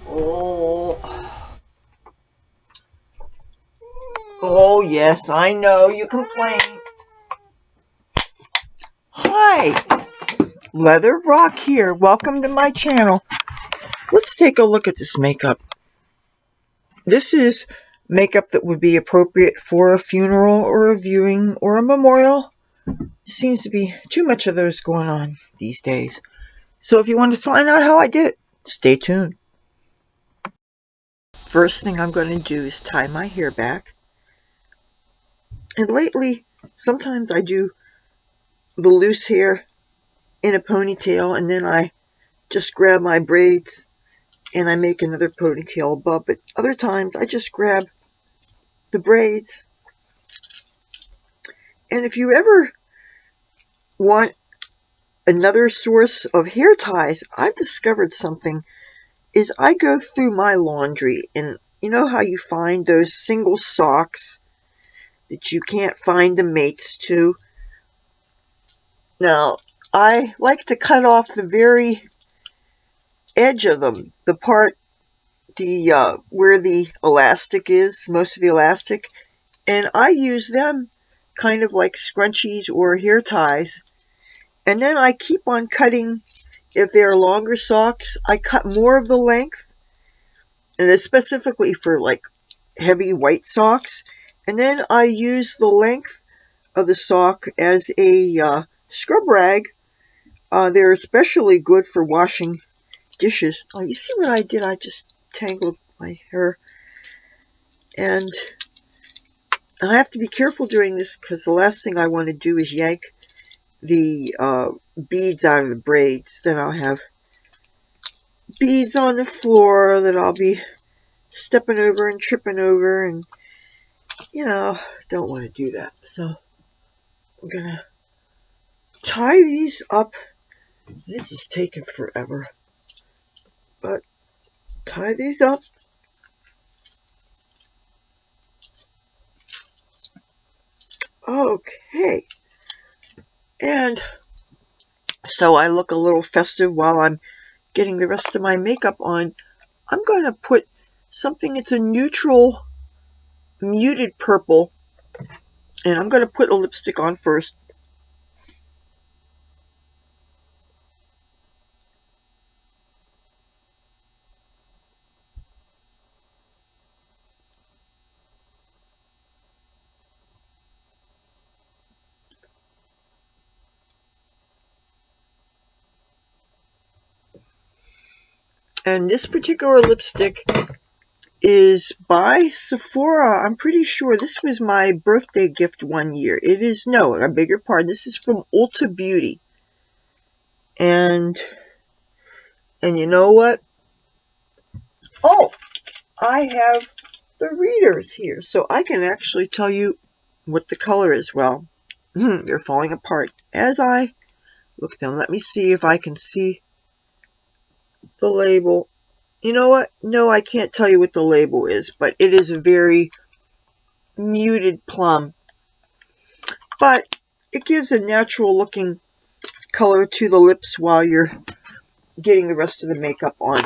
Oh, oh yes, I know you complain. Hi, Leather Rokk here. Welcome to my channel. Let's take a look at this makeup. This is makeup that would be appropriate for a funeral or a viewing or a memorial. There seems to be too much of those going on these days. So if you want to find out how I did it, stay tuned. First thing I'm going to do is tie my hair back. And lately, sometimes I do the loose hair in a ponytail, and then I just grab my braids and I make another ponytail above. But other times I just grab the braids. And if you ever want another source of hair ties, I've discovered something. Is I go through my laundry, and you know how you find those single socks that you can't find the mates to? Now, I like to cut off the very edge of them, the part where the elastic is, most of the elastic, and I use them kind of like scrunchies or hair ties. And then I keep on cutting. If they're longer socks, I cut more of the length, and it's specifically for like heavy white socks. And then I use the length of the sock as a scrub rag. They're especially good for washing dishes. Oh, you see what I did? I just tangled my hair. And I have to be careful doing this because the last thing I want to do is yank the beads out of the braids. Then I'll have beads on the floor that I'll be stepping over and tripping over, and you know, don't want to do that. So I'm gonna tie these up. This is taking forever, but tie these up. Okay, and so I look a little festive while I'm getting the rest of my makeup on. I'm going to put something, it's a neutral muted purple, and I'm going to put a lipstick on first. And this particular lipstick is by Sephora. I'm pretty sure this was my birthday gift one year. It is, no, I beg your pardon, this is from Ulta Beauty. And you know what? Oh, I have the readers here, so I can actually tell you what the color is. Well, they're falling apart as I look at them. Let me see if I can see the label. You know what? No, I can't tell you what the label is, but it is a very muted plum. But it gives a natural looking color to the lips while you're getting the rest of the makeup on.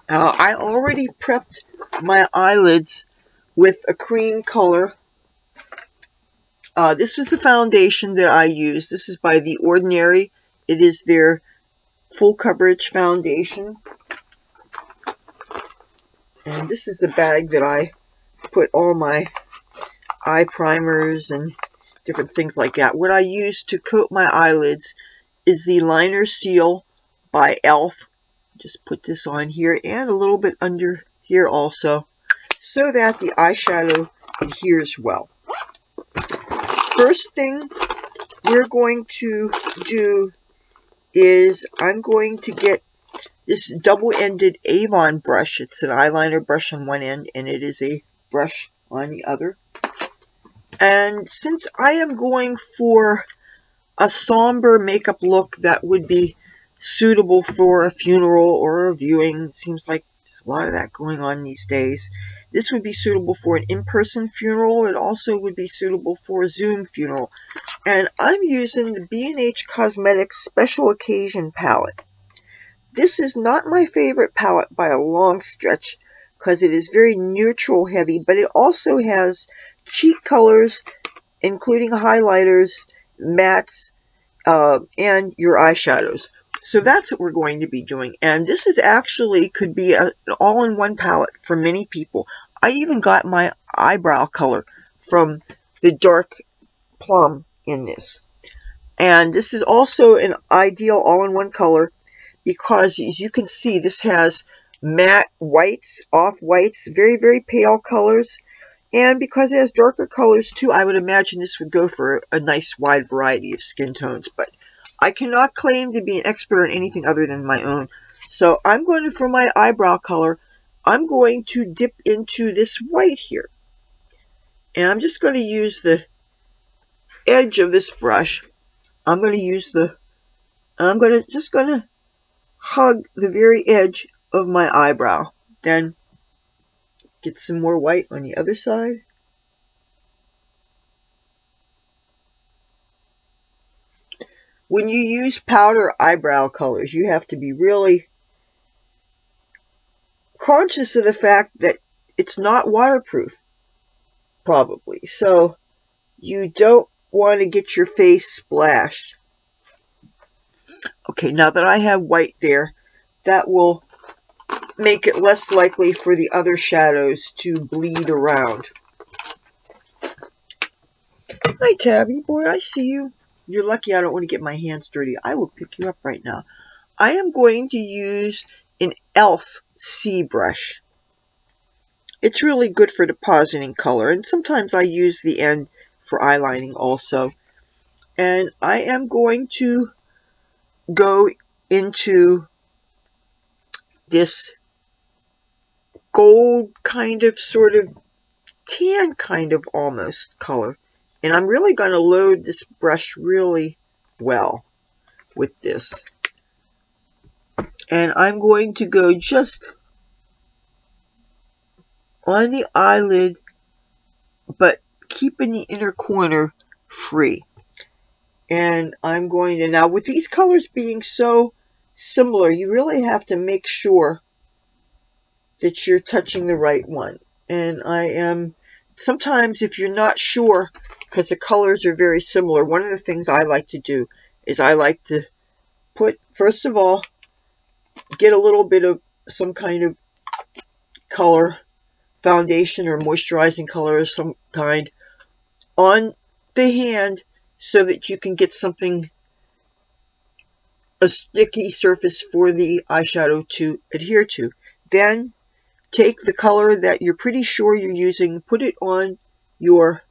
I already prepped my eyelids with a cream color. This was the foundation that I used. This is by The Ordinary. It is their full coverage foundation. And this is the bag that I put all my eye primers and different things like that. What I use to coat my eyelids is the Liner Seal by e.l.f. Just put this on here and a little bit under here also, so that the eyeshadow adheres well. First thing we're going to do is I'm going to get this double-ended Avon brush. It's an eyeliner brush on one end, and it is a brush on the other. And since I am going for a somber makeup look that would be suitable for a funeral or a viewing, seems like there's a lot of that going on these days. This would be suitable for an in-person funeral. It also would be suitable for a Zoom funeral. And I'm using the B&H Cosmetics Special Occasion palette. This is not my favorite palette by a long stretch because it is very neutral heavy, but it also has cheek colors, including highlighters, mattes, and your eyeshadows. So that's what we're going to be doing. And this is actually could be an all-in-one palette for many people. I even got my eyebrow color from the dark plum in this. And this is also an ideal all-in-one color because, as you can see, this has matte whites, off-whites, very, very pale colors. And because it has darker colors too, I would imagine this would go for a nice wide variety of skin tones. But I cannot claim to be an expert on anything other than my own. So I'm going to, for my eyebrow color, I'm going to dip into this white here. And I'm just going to use the edge of this brush. I'm going to use the, I'm going to just going to hug the very edge of my eyebrow. Then get some more white on the other side. When you use powder eyebrow colors, you have to be really conscious of the fact that it's not waterproof, probably. So you don't want to get your face splashed. Okay, now that I have white there, that will make it less likely for the other shadows to bleed around. Hi, Tabby boy, I see you. You're lucky I don't want to get my hands dirty. I will pick you up right now. I am going to use an e.l.f. C brush. It's really good for depositing color, and sometimes I use the end for eyelining also. And I am going to go into this gold kind of, sort of, tan kind of almost color. And I'm really going to load this brush really well with this. And I'm going to go just on the eyelid, but keeping the inner corner free. And I'm going to, now with these colors being so similar, you really have to make sure that you're touching the right one. And I am, sometimes if you're not sure, because the colors are very similar, one of the things I like to do is I like to put, first of all, get a little bit of some kind of color, foundation or moisturizing color of some kind, on the hand so that you can get something, a sticky surface for the eyeshadow to adhere to. Then take the color that you're pretty sure you're using, put it on your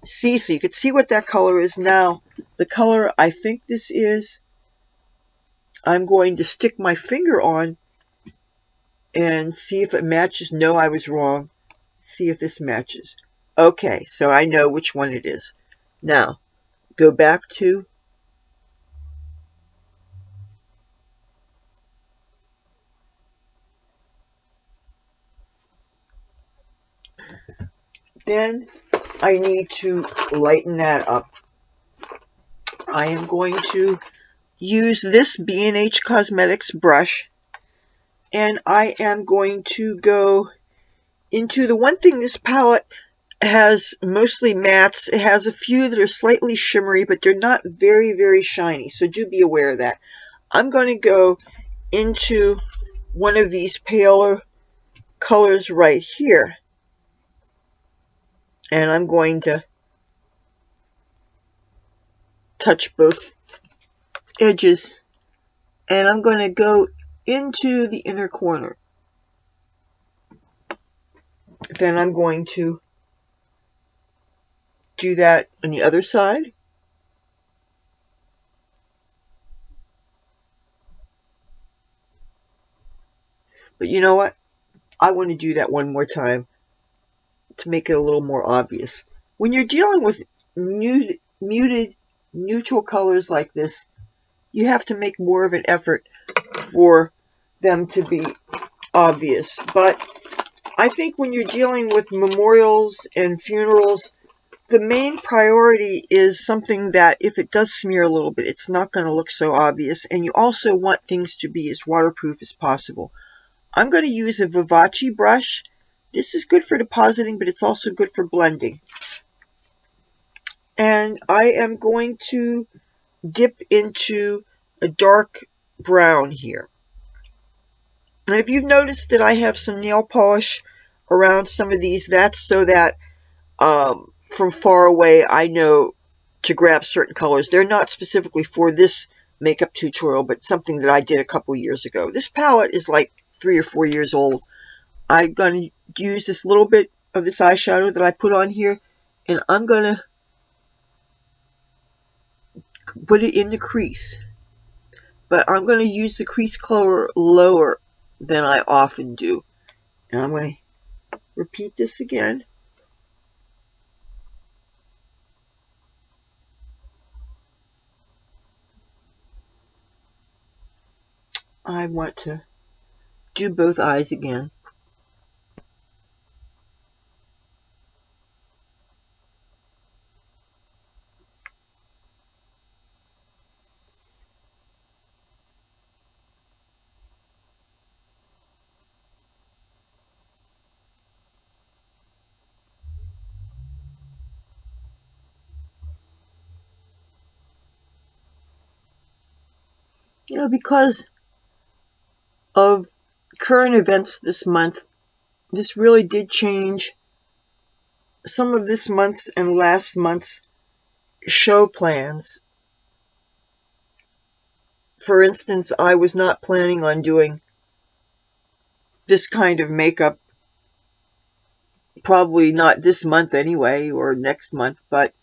C so you can see what that color is. Now, the color I think this is, I'm going to stick my finger on and see if it matches. No, I was wrong. See if this matches. Okay, so I know which one it is. Now, go back to then I need to lighten that up. I am going to use this B&H Cosmetics brush, and I am going to go into the one thing this palette has mostly mattes. It has a few that are slightly shimmery, but they're not very, very shiny, so do be aware of that. I'm going to go into one of these paler colors right here, and I'm going to touch both edges, and I'm going to go into the inner corner. Then I'm going to do that on the other side. But you know what? I want to do that one more time to make it a little more obvious. When you're dealing with muted, neutral colors like this, you have to make more of an effort for them to be obvious. But I think when you're dealing with memorials and funerals, the main priority is something that if it does smear a little bit, it's not going to look so obvious, and you also want things to be as waterproof as possible. I'm going to use a Vivace brush. This is good for depositing, but it's also good for blending. And I am going to dip into a dark brown here. And if you've noticed that I have some nail polish around some of these, that's so that from far away I know to grab certain colors. They're not specifically for this makeup tutorial, but something that I did a couple years ago. This palette is like 3 or 4 years old. I'm going to use this little bit of this eyeshadow that I put on here, and I'm going to put it in the crease. But I'm going to use the crease color lower than I often do. And I'm going to repeat this again. I want to do both eyes again. You know, because of current events this month, this really did change some of this month's and last month's show plans. For instance, I was not planning on doing this kind of makeup, probably not this month anyway, or next month, but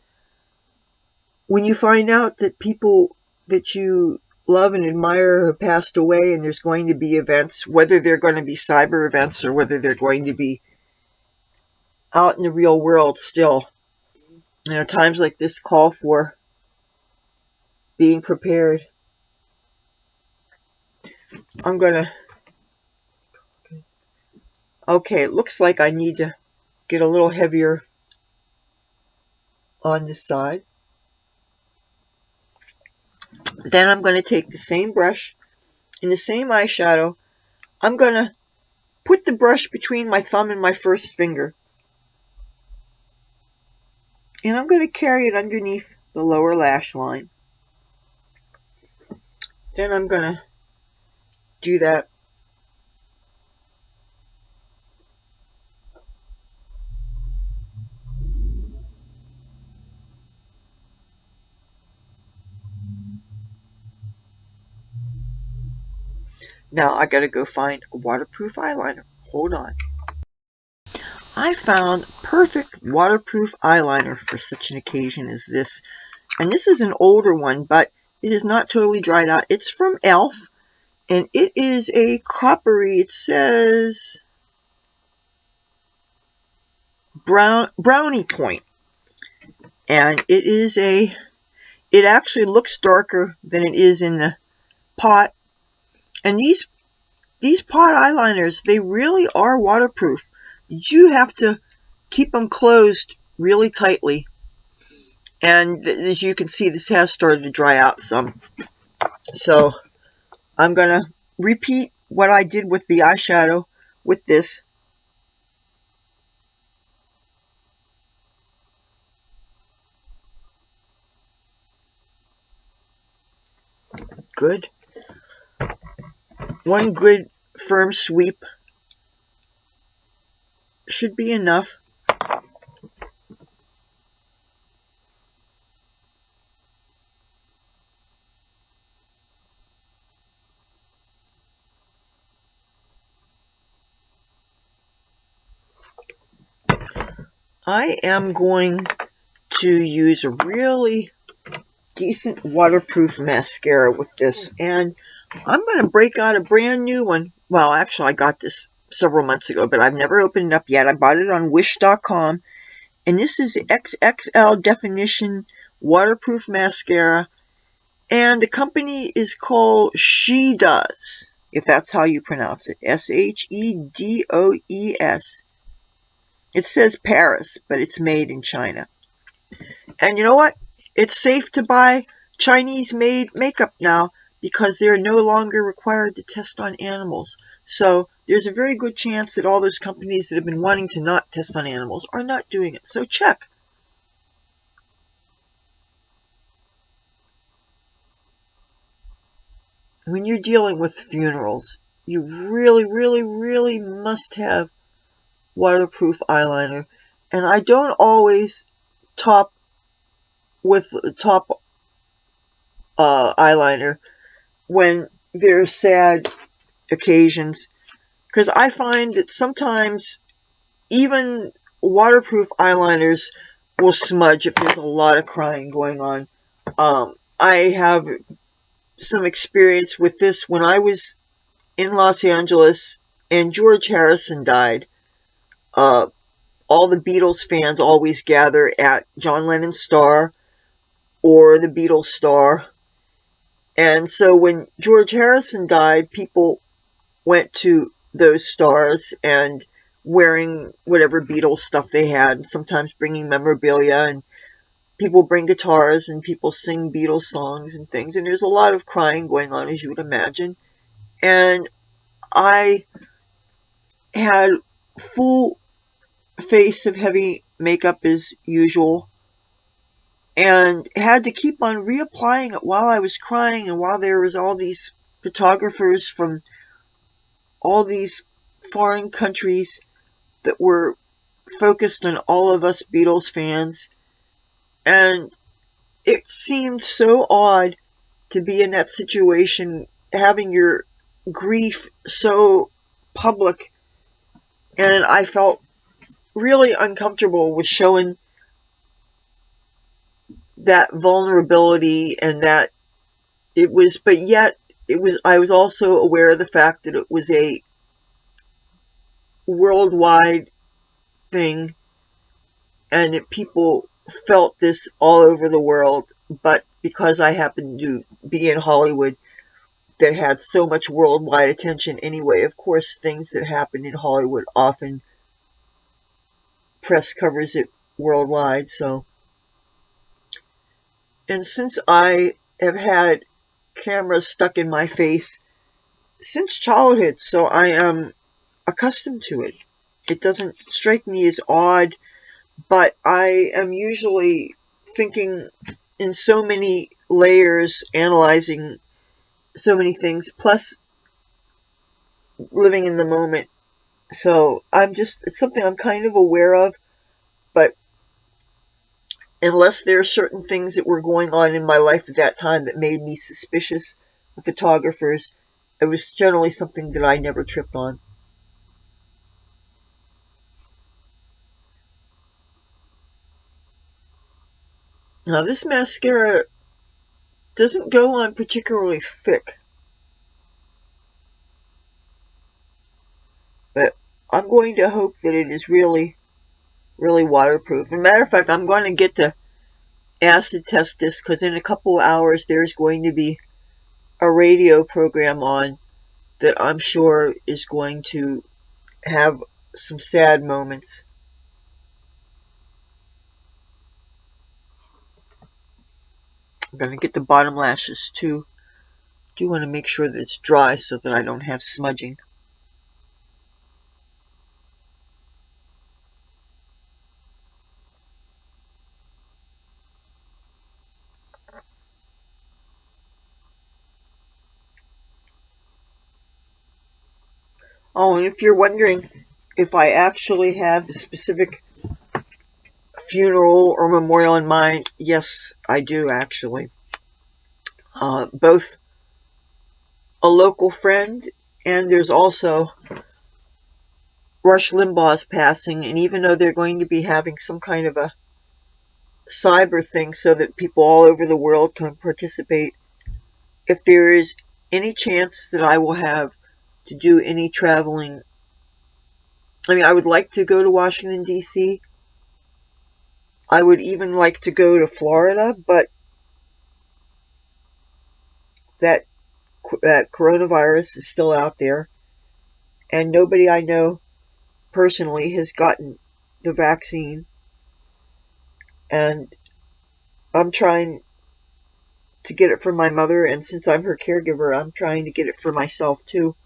when you find out that people that you love and admire have passed away and there's going to be events, whether they're going to be cyber events or whether they're going to be out in the real world still, you know, times like this call for being prepared. I'm gonna, okay, it looks like I need to get a little heavier on this side. Then I'm going to take the same brush and the same eyeshadow. I'm going to put the brush between my thumb and my first finger. And I'm going to carry it underneath the lower lash line. Then I'm going to do that now. I got to go find a waterproof eyeliner. Hold on. I found perfect waterproof eyeliner for such an occasion as this. And this is an older one, but it is not totally dried out. It's from e.l.f. and it is a coppery, it says brownie point. And it actually looks darker than it is in the pot. And these pot eyeliners, they really are waterproof. You have to keep them closed really tightly. And as you can see, this has started to dry out some. So I'm going to repeat what I did with the eyeshadow with this. Good. One good firm sweep should be enough. I am going to use a really decent waterproof mascara with this, and I'm going to break out a brand new one. Well, actually, I got this several months ago, but I've never opened it up yet. I bought it on wish.com, and this is XXL Definition Waterproof Mascara, and the company is called She Does, if that's how you pronounce it, Shedoes. It says Paris, but it's made in China. And you know what? It's safe to buy Chinese-made makeup now because they're no longer required to test on animals. So there's a very good chance that all those companies that have been wanting to not test on animals are not doing it. So check. When you're dealing with funerals, you really, really, really must have waterproof eyeliner. And I don't always top with top eyeliner when there's sad occasions, because I find that sometimes even waterproof eyeliners will smudge if there's a lot of crying going on. I have some experience with this when I was in Los Angeles and George Harrison died. All the Beatles fans always gather at John Lennon's Star or the Beatles Star. And so when George Harrison died, people went to those stars and wearing whatever Beatles stuff they had, sometimes bringing memorabilia, and people bring guitars and people sing Beatles songs and things, and there's a lot of crying going on, as you would imagine. And I had full face of heavy makeup as usual and had to keep on reapplying it while I was crying and while there was all these photographers from all these foreign countries that were focused on all of us Beatles fans. And it seemed so odd to be in that situation, having your grief so public. And I felt really uncomfortable with showing that vulnerability and that it was, but yet I was also aware of the fact that it was a worldwide thing and that people felt this all over the world. But because I happened to be in Hollywood that had so much worldwide attention anyway, of course things that happen in Hollywood often press covers it worldwide. So, and since I have had cameras stuck in my face since childhood, so I am accustomed to it. It doesn't strike me as odd, but I am usually thinking in so many layers, analyzing so many things, plus living in the moment. So it's something I'm kind of aware of, but unless there are certain things that were going on in my life at that time that made me suspicious of photographers, it was generally something that I never tripped on. Now, this mascara doesn't go on particularly thick, but I'm going to hope that it is really, really waterproof. As a matter of fact, I'm going to get to acid test this because in a couple of hours there's going to be a radio program on that I'm sure is going to have some sad moments. I'm going to get the bottom lashes too. Do want to make sure that it's dry so that I don't have smudging. Oh, and if you're wondering if I actually have the specific funeral or memorial in mind, yes, I do actually. Both a local friend and there's also Rush Limbaugh's passing, and even though they're going to be having some kind of a cyber thing so that people all over the world can participate, if there is any chance that I will have to do any traveling, I mean, I would like to go to Washington, D.C. I would even like to go to Florida, but that coronavirus is still out there, and nobody I know personally has gotten the vaccine. And I'm trying to get it for my mother, and since I'm her caregiver, I'm trying to get it for myself too.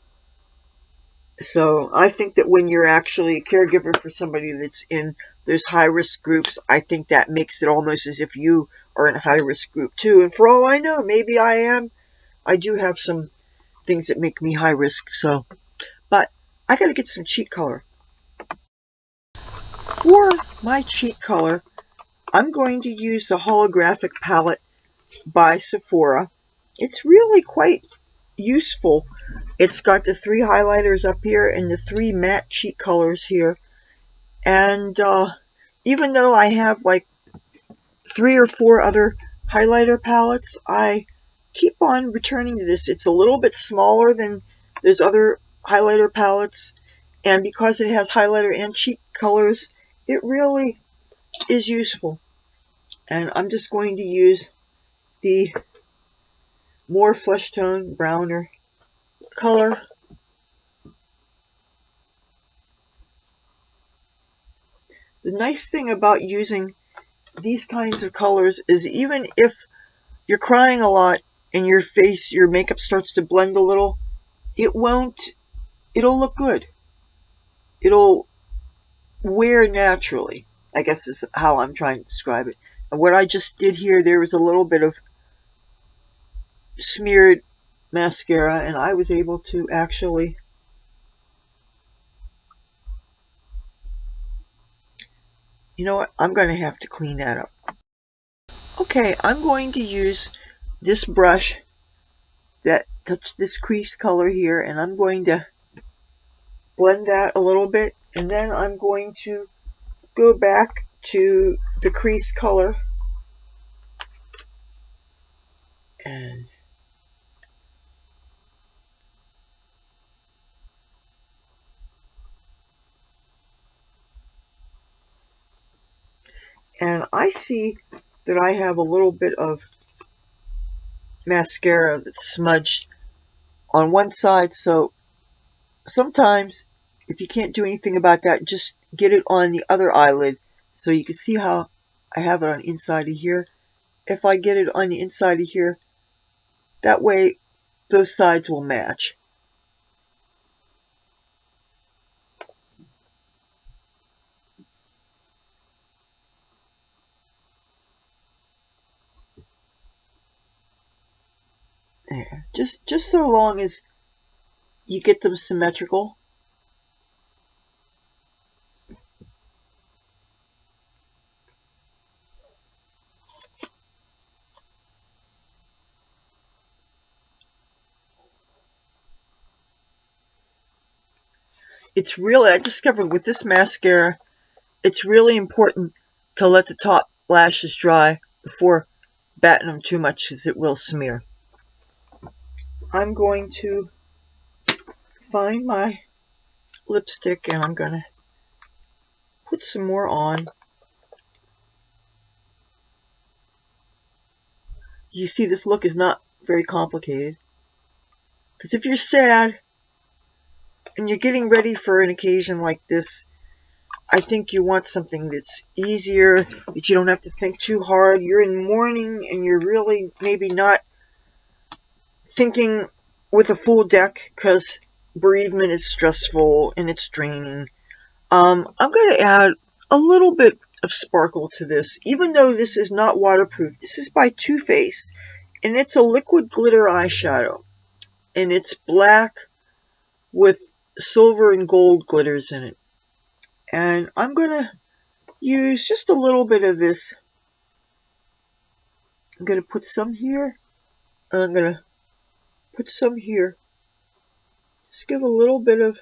So I think that when you're actually a caregiver for somebody that's in those high-risk groups, I think that makes it almost as if you are in a high-risk group too. And for all I know, maybe I am. I do have some things that make me high risk, so. But I gotta get some cheek color. For my cheek color, I'm going to use the holographic palette by Sephora. It's really quite useful. It's got the 3 highlighters up here and the 3 matte cheek colors here. And even though I have like 3 or 4 other highlighter palettes, I keep on returning to this. It's a little bit smaller than those other highlighter palettes, and because it has highlighter and cheek colors, it really is useful. And I'm just going to use the more flesh tone, browner color. The nice thing about using these kinds of colors is even if you're crying a lot and your face, your makeup starts to blend a little, it'll look good. It'll wear naturally, I guess is how I'm trying to describe it. And what I just did here, there was a little bit of smeared mascara, and I was able to actually you know what, I'm going to have to clean that up. Okay, I'm going to use this brush that touched this crease color here, and I'm going to blend that a little bit, and then I'm going to go back to the crease color and I see that I have a little bit of mascara that's smudged on one side, so sometimes if you can't do anything about that, just get it on the other eyelid. So you can see how I have it on the inside of here. If I get it on the inside of here, that way those sides will match. There. Just so long as you get them symmetrical. It's really, I discovered with this mascara, it's really important to let the top lashes dry before batting them too much, because it will smear. I'm going to find my lipstick and I'm going to put some more on. You see, this look is not very complicated, because if you're sad and you're getting ready for an occasion like this, I think you want something that's easier, that you don't have to think too hard. You're in mourning and you're really maybe not thinking with a full deck because bereavement is stressful and it's draining. I'm going to add a little bit of sparkle to this, even though this is not waterproof. This is by Too Faced, and it's a liquid glitter eyeshadow, and it's black with silver and gold glitters in it. And I'm going to use just a little bit of this. I'm going to put some here, and I'm going to put some here. Just give a little bit of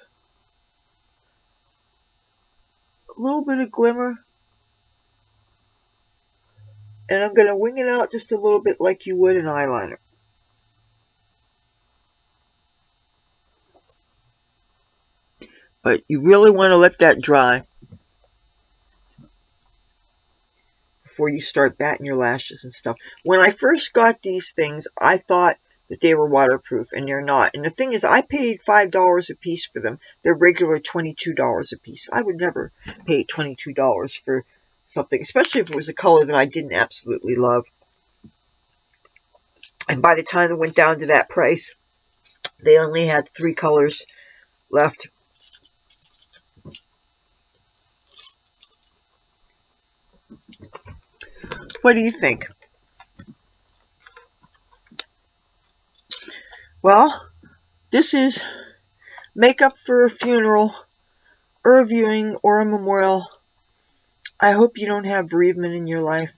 glimmer. And I'm going to wing it out just a little bit like you would an eyeliner. But you really want to let that dry before you start batting your lashes and stuff. When I first got these things, I thought that they were waterproof, and they're not. And the thing is, I paid $5 a piece for them. They're regular $22 a piece. I would never pay $22 for something, especially if it was a color that I didn't absolutely love. And by the time it went down to that price, they only had 3 colors left. What do you think? Well, this is makeup for a funeral, or a viewing, or a memorial. I hope you don't have bereavement in your life,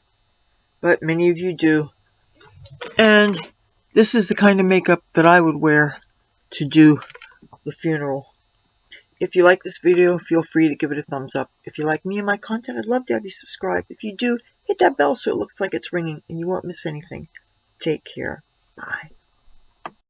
but many of you do. And this is the kind of makeup that I would wear to do the funeral. If you like this video, feel free to give it a thumbs up. If you like me and my content, I'd love to have you subscribe. If you do, hit that bell so it looks like it's ringing and you won't miss anything. Take care. Bye.